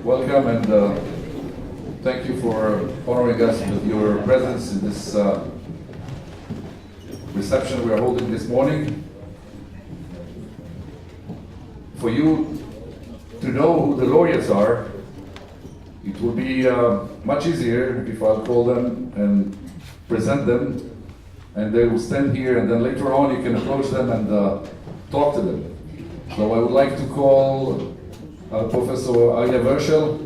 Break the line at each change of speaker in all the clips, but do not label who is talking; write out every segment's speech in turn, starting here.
Welcome and thank you for honoring us with your presence in this reception we are holding this morning. For you to know who the laureates are, it will be much easier if I'll call them and present them, and they will stand here, and then later on you can approach them and talk to them. So I would like to call Professor Arieh Warshel,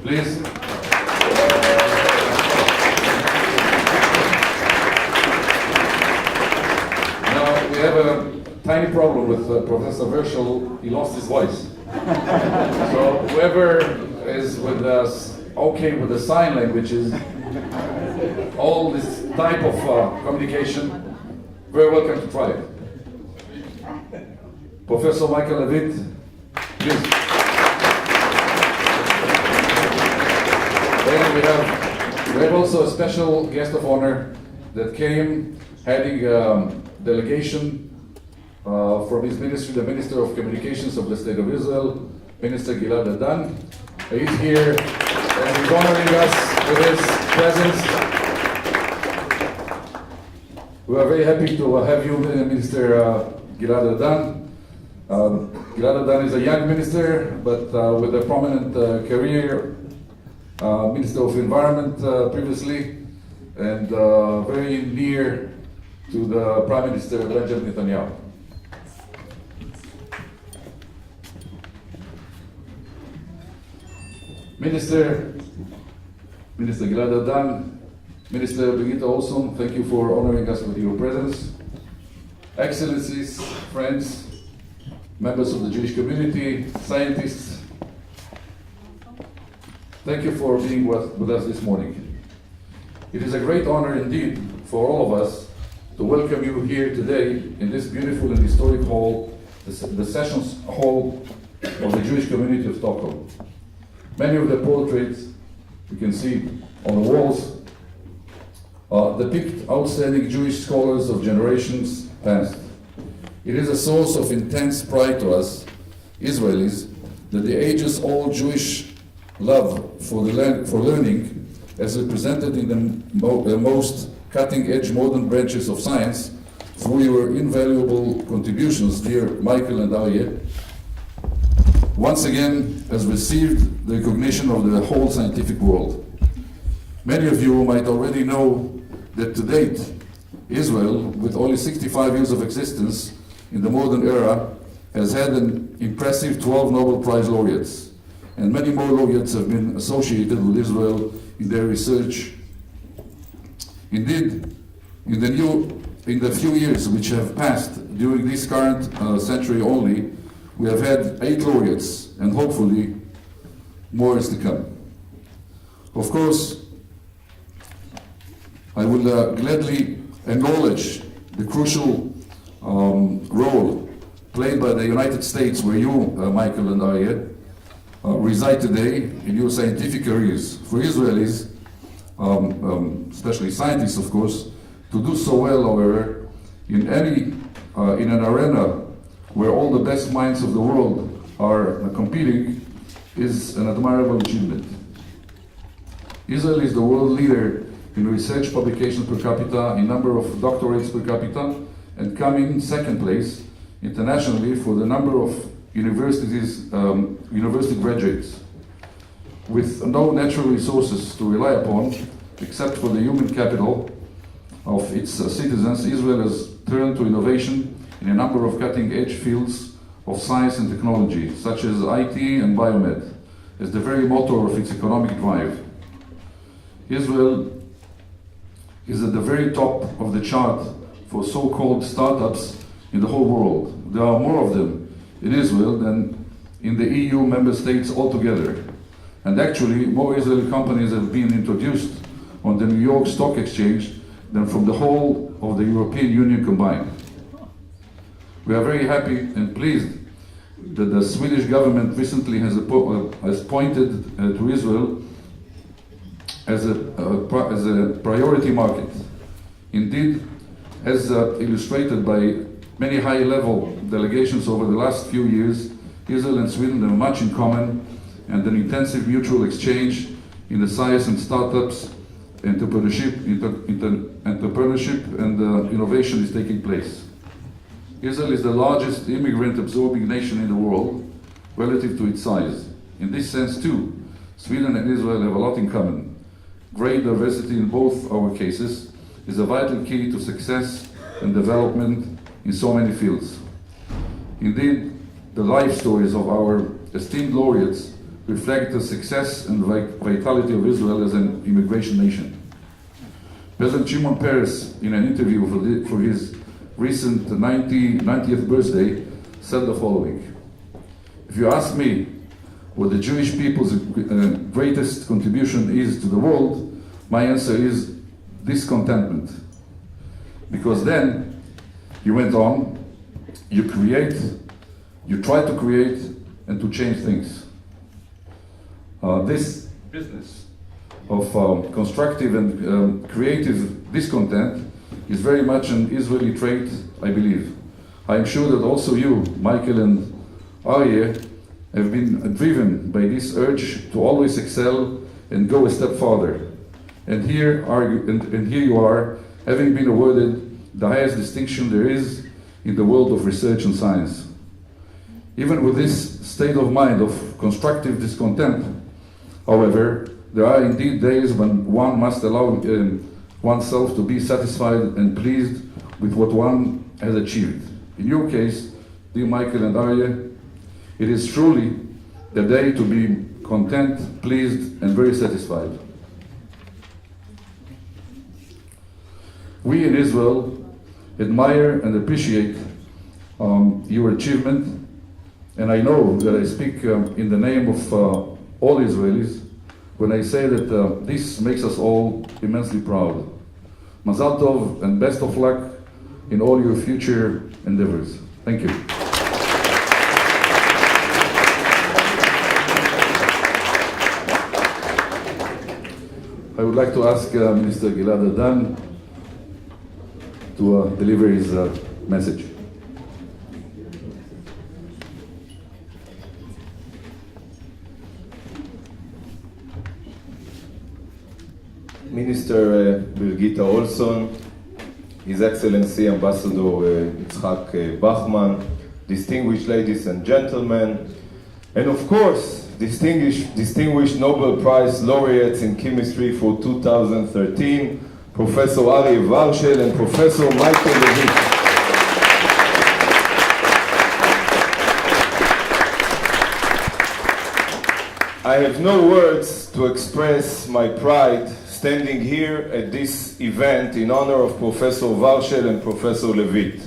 please. Now we have a tiny problem with Professor Warshel. He lost his voice. So whoever is with us okay with the sign languages, all this type of communication, very welcome to try it. Professor Michael Levitt, please. And we have also a special guest of honor that came heading delegation from his ministry, the Minister of Communications of the State of Israel, Minister Gilad Ardan. He's here and he's honoring us with his presence. We are very happy to have you, Minister Gilad Ardan. Gilad Ardan is a young minister, but with a prominent career, Minister of Environment previously, and very near to the Prime Minister Benjamin Netanyahu. Minister Gilad Ardan, Minister Brigitte Olson, thank you for honoring us with your presence. Excellencies, friends, members of the Jewish community, scientists, thank you for being with us this morning. It is a great honor indeed for all of us to welcome you here today in this beautiful and historic hall, the Sessions Hall of the Jewish community of Stockholm. Many of the portraits you can see on the walls depict outstanding Jewish scholars of generations past. It is a source of intense pride to us, Israelis, that the ages-old Jewish love for learning, as represented in the most cutting-edge modern branches of science, through your invaluable contributions, dear Michael and Arieh, once again has received the recognition of the whole scientific world. Many of you might already know that to date, Israel, with only 65 years of existence in the modern era, has had an impressive 12 Nobel Prize laureates, and many more laureates have been associated with Israel in their research. Indeed, in the few years which have passed during this current century only, we have had 8 laureates, and hopefully more is to come. Of course, I will gladly acknowledge the crucial role played by the United States, where you, Michael and Arieh, reside today in your scientific careers. For Israelis, especially scientists, of course, to do so well, however, in an arena where all the best minds of the world are competing, is an admirable achievement. Israel is the world leader in research publications per capita, in number of doctorates per capita, and coming second place internationally for the number of university graduates. With no natural resources to rely upon, except for the human capital of its citizens, Israel has turned to innovation in a number of cutting-edge fields of science and technology, such as IT and biomed, as the very motor of its economic drive. Israel is at the very top of the chart for so-called startups in the whole world. There are more of them in Israel than in the EU member states altogether. And actually, more Israeli companies have been introduced on the New York Stock Exchange than from the whole of the European Union combined. We are very happy and pleased that the Swedish government recently has pointed to Israel as a priority market. Indeed, as illustrated by many high-level delegations over the last few years, Israel and Sweden have much in common and an intensive mutual exchange in the science and startups, entrepreneurship and innovation is taking place. Israel is the largest immigrant-absorbing nation in the world relative to its size. In this sense, too, Sweden and Israel have a lot in common. Great diversity in both our cases is a vital key to success and development in so many fields. Indeed, the life stories of our esteemed laureates reflect the success and vitality of Israel as an immigration nation. President Shimon Peres, in an interview for his recent 90th birthday, said the following: "If you ask me what the Jewish people's greatest contribution is to the world, my answer is discontentment. Because then," he went on, you try to create and to change things. This business of constructive and creative discontent is very much an Israeli trait, I believe. I am sure that also you, Michael and Arieh, have been driven by this urge to always excel and go a step farther. And here you are, having been awarded the highest distinction there is in the world of research and science. Even with this state of mind of constructive discontent, however, there are indeed days when one must allow oneself to be satisfied and pleased with what one has achieved. In your case, dear Michael and Arieh, it is truly the day to be content, pleased, and very satisfied. We in Israel admire and appreciate your achievement, and I know that I speak in the name of all Israelis when I say that this makes us all immensely proud. Mazal tov and best of luck in all your future endeavors. Thank you. I would like to ask Minister Gilad Ardan to deliver his message.
Minister Birgitta Olson, His Excellency Ambassador Yitzhak Bachman, distinguished ladies and gentlemen, and of course, distinguished Nobel Prize laureates in chemistry for 2013, Professor Arieh Warshel and Professor Michael Levitt. I have no words to express my pride standing here at this event in honor of Professor Warshel and Professor Levitt.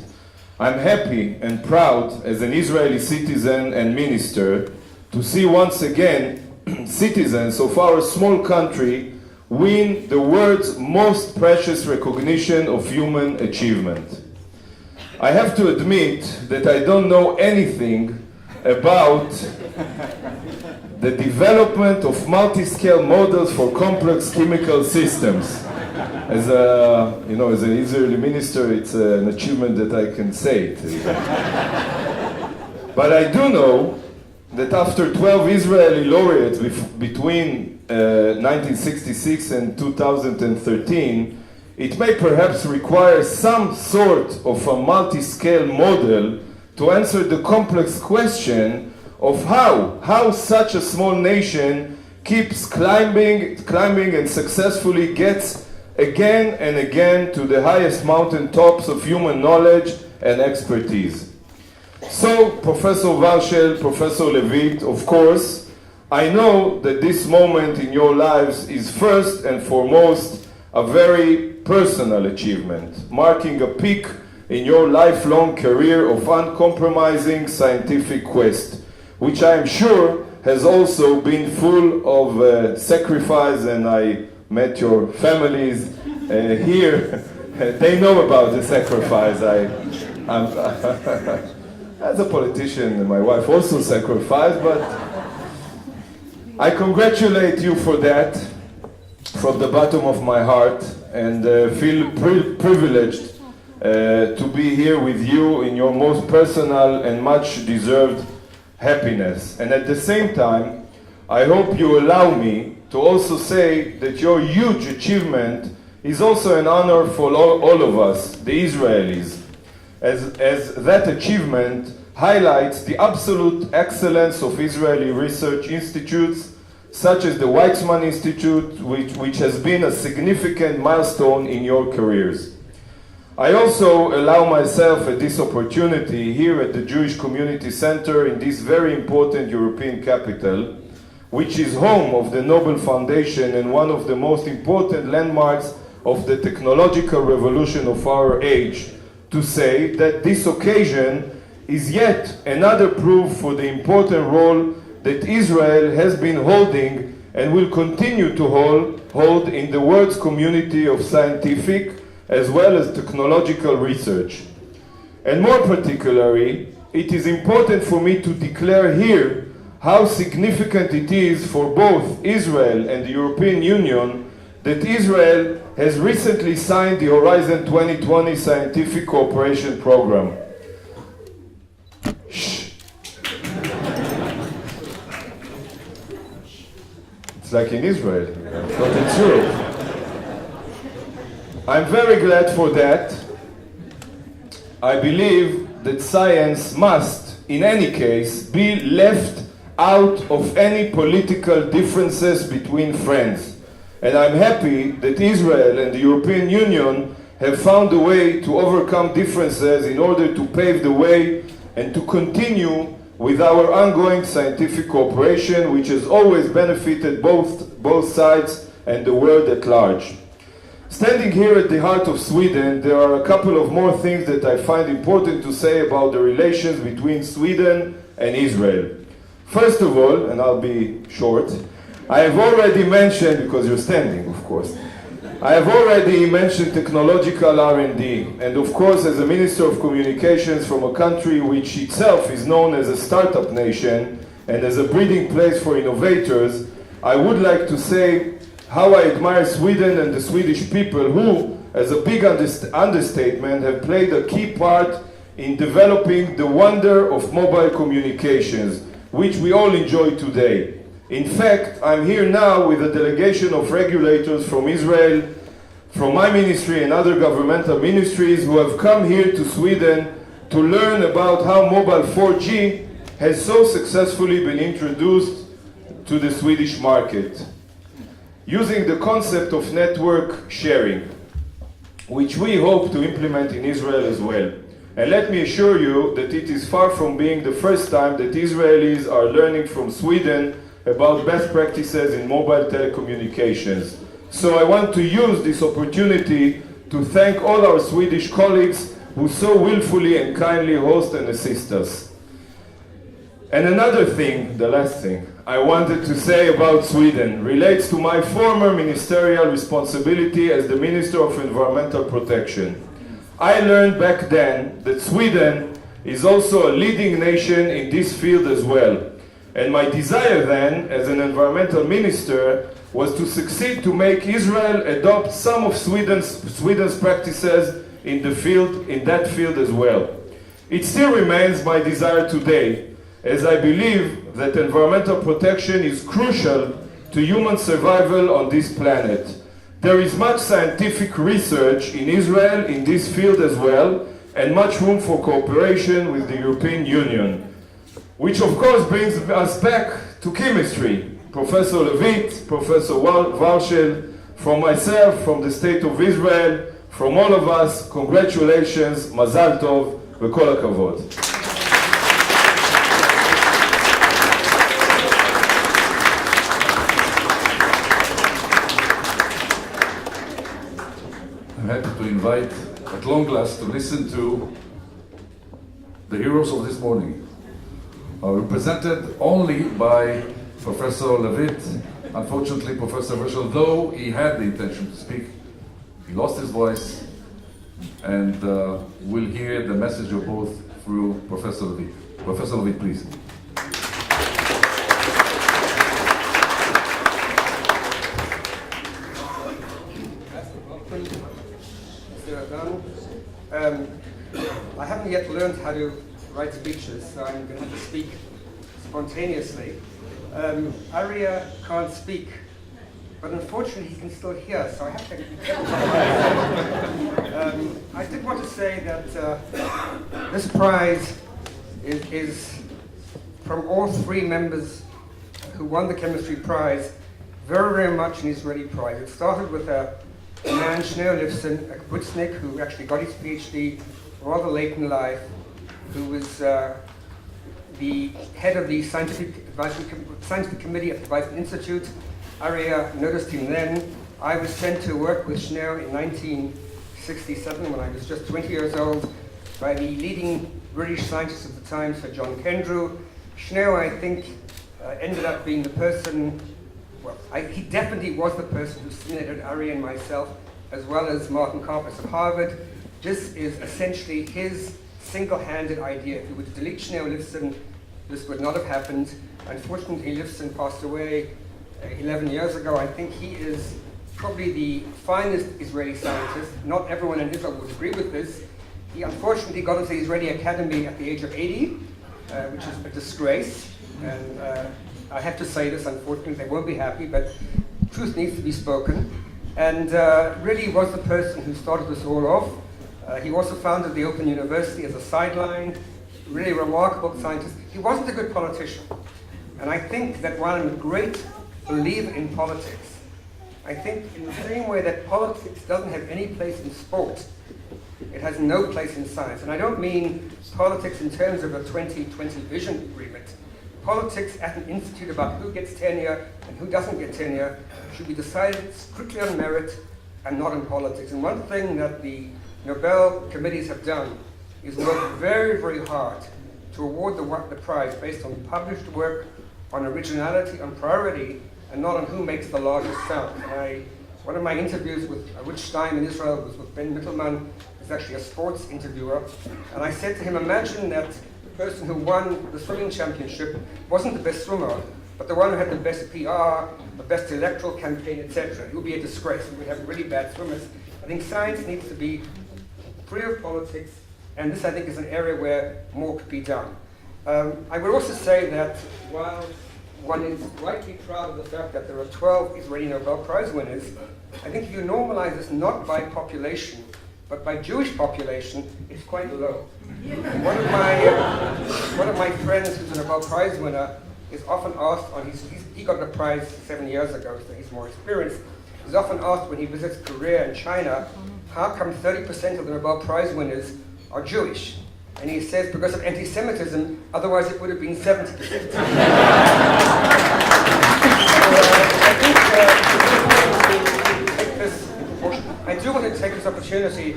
I'm happy and proud as an Israeli citizen and minister to see once again citizens of our small country win the world's most precious recognition of human achievement. I have to admit that I don't know anything about the development of multi-scale models for complex chemical systems. As an Israeli minister, it's an achievement that I can say it. But I do know that after 12 Israeli laureates between 1966 and 2013, it may perhaps require some sort of a multi-scale model to answer the complex question of how such a small nation keeps climbing and successfully gets again and again to the highest mountain tops of human knowledge and expertise. So, Professor Warshel, Professor Levitt, of course, I know that this moment in your lives is first and foremost a very personal achievement, marking a peak in your lifelong career of uncompromising scientific quest, which I am sure has also been full of sacrifice, and I met your families here. They know about the sacrifice. As a politician, my wife also sacrificed, but I congratulate you for that from the bottom of my heart, and feel privileged to be here with you in your most personal and much deserved happiness. And at the same time, I hope you allow me to also say that your huge achievement is also an honor for all of us, the Israelis, as that achievement highlights the absolute excellence of Israeli research institutes, such as the Weizmann Institute, which has been a significant milestone in your careers. I also allow myself at this opportunity here at the Jewish Community Center in this very important European capital, which is home of the Nobel Foundation and one of the most important landmarks of the technological revolution of our age, to say that this occasion is yet another proof for the important role that Israel has been holding and will continue to hold in the world's community of scientific as well as technological research. And more particularly, it is important for me to declare here how significant it is for both Israel and the European Union that Israel has recently signed the Horizon 2020 Scientific Cooperation Program. Shh. It's like in Israel, but it's Europe. I'm very glad for that. I believe that science must, in any case, be left out of any political differences between friends. And I'm happy that Israel and the European Union have found a way to overcome differences in order to pave the way and to continue with our ongoing scientific cooperation, which has always benefited both sides and the world at large. Standing here at the heart of Sweden, there are a couple of more things that I find important to say about the relations between Sweden and Israel. First of all, and I'll be short, I have already mentioned, because you're standing, of course, I have already mentioned technological R&D, and of course, as a Minister of Communications from a country which itself is known as a startup nation and as a breeding place for innovators, I would like to say how I admire Sweden and the Swedish people who, as a big understatement, have played a key part in developing the wonder of mobile communications, which we all enjoy today. In fact, I'm here now with a delegation of regulators from Israel, from my ministry and other governmental ministries who have come here to Sweden to learn about how mobile 4G has so successfully been introduced to the Swedish market, using the concept of network sharing, which we hope to implement in Israel as well. And let me assure you that it is far from being the first time that Israelis are learning from Sweden about best practices in mobile telecommunications. So I want to use this opportunity to thank all our Swedish colleagues who so willfully and kindly host and assist us. And another thing, the last thing, I wanted to say about Sweden relates to my former ministerial responsibility as the Minister of Environmental Protection. I learned back then that Sweden is also a leading nation in this field as well. And my desire then, as an environmental minister, was to succeed to make Israel adopt some of Sweden's practices in that field as well. It still remains my desire today, as I believe that environmental protection is crucial to human survival on this planet. There is much scientific research in Israel in this field as well, and much room for cooperation with the European Union. Which of course brings us back to chemistry. Professor Levitt, Professor Warshel, from myself, from the State of Israel, from all of us, congratulations, Mazal Tov, v'kol hakavod.
I'm happy to invite, at long last, to listen to the heroes of this morning. Represented only by Professor Levitt. Unfortunately, Professor Warshel, though he had the intention to speak, he lost his voice, and we'll hear the message of both through Professor Levitt. Professor Levitt, please.
I haven't yet learned how to write speeches, so I'm going to have to speak spontaneously. Arieh can't speak, but unfortunately he can still hear, so I have to. I did want to say that this prize is from all three members who won the chemistry prize, very, very much an Israeli prize. It started with a man, Shneur Lifson, a Kibutznik, who actually got his PhD rather late in life, who was the head of the scientific committee at the Weizmann Institute. Arieh noticed him then. I was sent to work with Shneur in 1967, when I was just 20 years old, by the leading British scientist at the time, Sir John Kendrew. Shneur, I think, ended up being the person, he definitely was the person who stimulated Arieh and myself, as well as Martin Karpus of Harvard. This is essentially his single-handed idea. If we were to delete Shneur Lifson, this would not have happened. Unfortunately, Lifson passed away 11 years ago. I think he is probably the finest Israeli scientist. Not everyone in Israel would agree with this. He unfortunately got into the Israeli Academy at the age of 80, which is a disgrace. And I have to say this, unfortunately, they won't be happy, but truth needs to be spoken. And really was the person who started this all off. He also founded the Open University as a sideline. Really remarkable scientist. He wasn't a good politician. And I think that while I'm a great believer in politics, I think in the same way that politics doesn't have any place in sport, it has no place in science. And I don't mean politics in terms of a 2020 vision agreement. Politics at an institute about who gets tenure and who doesn't get tenure should be decided strictly on merit and not on politics. And one thing that the Nobel committees have done is work very, very hard to award the prize based on published work, on originality, on priority, and not on who makes the largest sound. And one of my interviews with Rich Stein in Israel was with Ben Mittelman, who's actually a sports interviewer, and I said to him, imagine that the person who won the swimming championship wasn't the best swimmer, but the one who had the best PR, the best electoral campaign, etc. It would be a disgrace. We would have really bad swimmers. I think science needs to be free of politics, and this, I think, is an area where more could be done. I would also say that while one is rightly proud of the fact that there are 12 Israeli Nobel Prize winners, I think if you normalize this not by population, but by Jewish population, it's quite low. One of my friends who's a Nobel Prize winner is often asked, he got the prize 7 years ago, so he's more experienced. He's often asked when he visits Korea and China, how come 30% of the Nobel Prize winners are Jewish? And he says, because of anti-Semitism, otherwise it would have been 70%. I do want to take this opportunity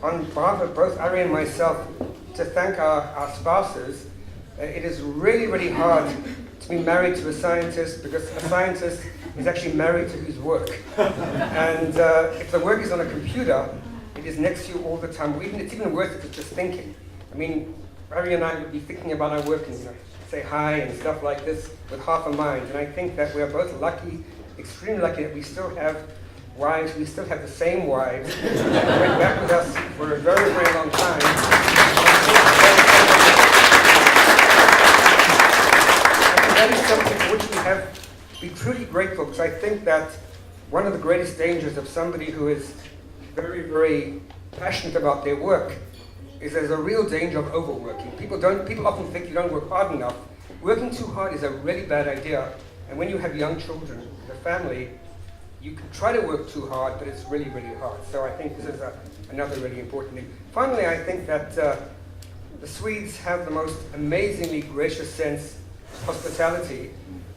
on behalf of both Arieh and myself to thank our spouses. It is really, really hard to be married to a scientist, because a scientist is actually married to his work. And if the work is on a computer, it is next to you all the time. It's even worse if it's just thinking. I mean, Arieh and I would be thinking about our work and say hi and stuff like this with half a mind. And I think that we are both lucky, extremely lucky, that we still have wives. We still have the same wives who went back with us for a very, very long time. And that is something for which we have to be truly grateful, because I think that one of the greatest dangers of somebody who is very, very passionate about their work is there's a real danger of overworking. People often think you don't work hard enough. Working too hard is a really bad idea. And when you have young children, a family, you can try to work too hard, but it's really, really hard. So I think this is another really important thing. Finally, I think that the Swedes have the most amazingly gracious sense of hospitality.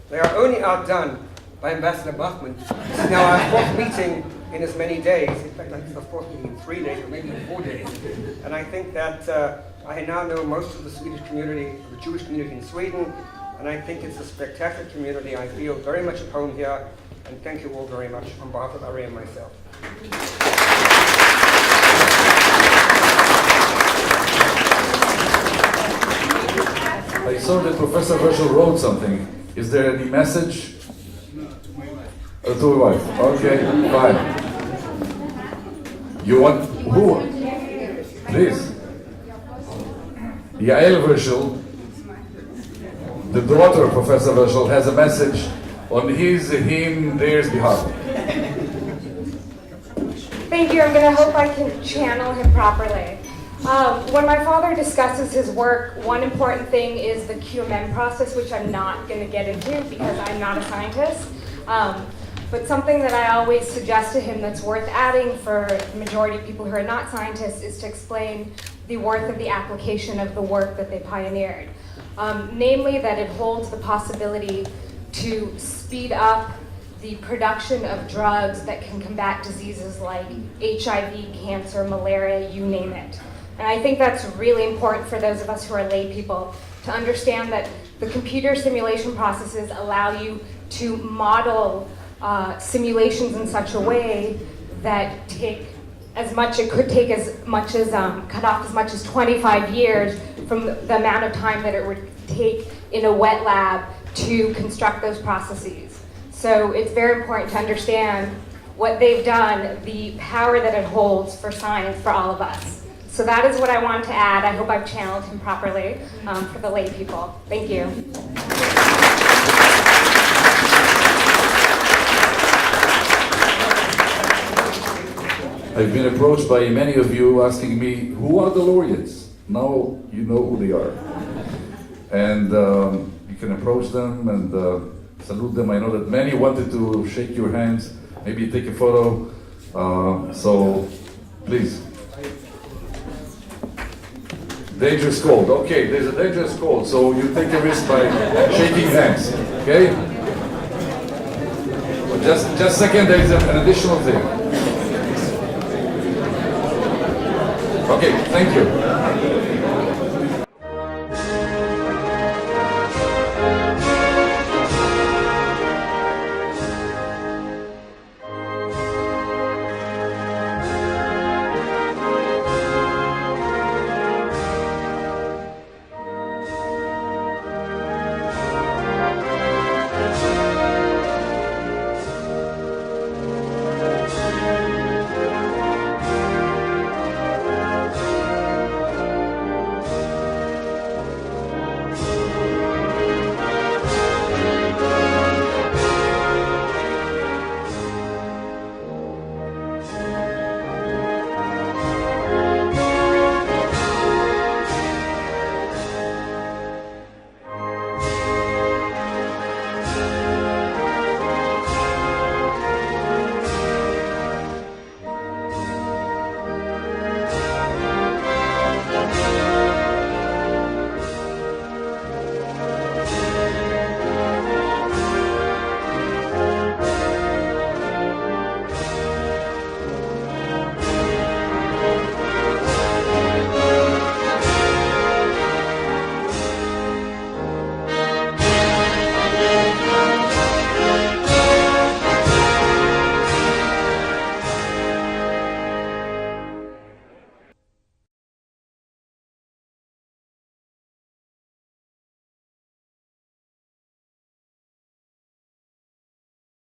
They are only outdone by Ambassador Bachman. This is now our fourth meeting in as many days. In fact, I think it's the fourth meeting in 3 days, or maybe in 4 days. And I think that I now know most of the Swedish community, the Jewish community in Sweden, and I think it's a spectacular community. I feel very much at home here, and thank you all very much on behalf of Arieh and myself.
I saw that Professor Warshel wrote something. Is there any message? To my wife. Okay, fine. You want who? Please. Arieh Warshel. the daughter of Professor Warshel, has a message on his, him, theirs behalf.
Thank you. I'm going to hope I can channel him properly. When my father discusses his work, one important thing is the QMM process, which I'm not going to get into because I'm not a scientist. But something that I always suggest to him that's worth adding for the majority of people who are not scientists is to explain the worth of the application of the work that they pioneered. Namely, that it holds the possibility to speed up the production of drugs that can combat diseases like HIV, cancer, malaria, you name it. And I think that's really important for those of us who are lay people to understand that the computer simulation processes allow you to model simulations in such a way that it could take as much as, cut off as much as 25 years from the amount of time that it would take in a wet lab to construct those processes. So it's very important to understand what they've done, the power that it holds for science for all of us. So that is what I wanted to add. I hope I've channeled him properly for the lay people. Thank you.
I've been approached by many of you asking me, who are the laureates? Now you know who they are. And you can approach them and salute them. I know that many wanted to shake your hands, maybe take a photo. So please. Dangerous cold. Okay, there's a dangerous cold, so you take a risk by shaking hands. Okay? But just a second, there is an additional thing. Okay, thank you.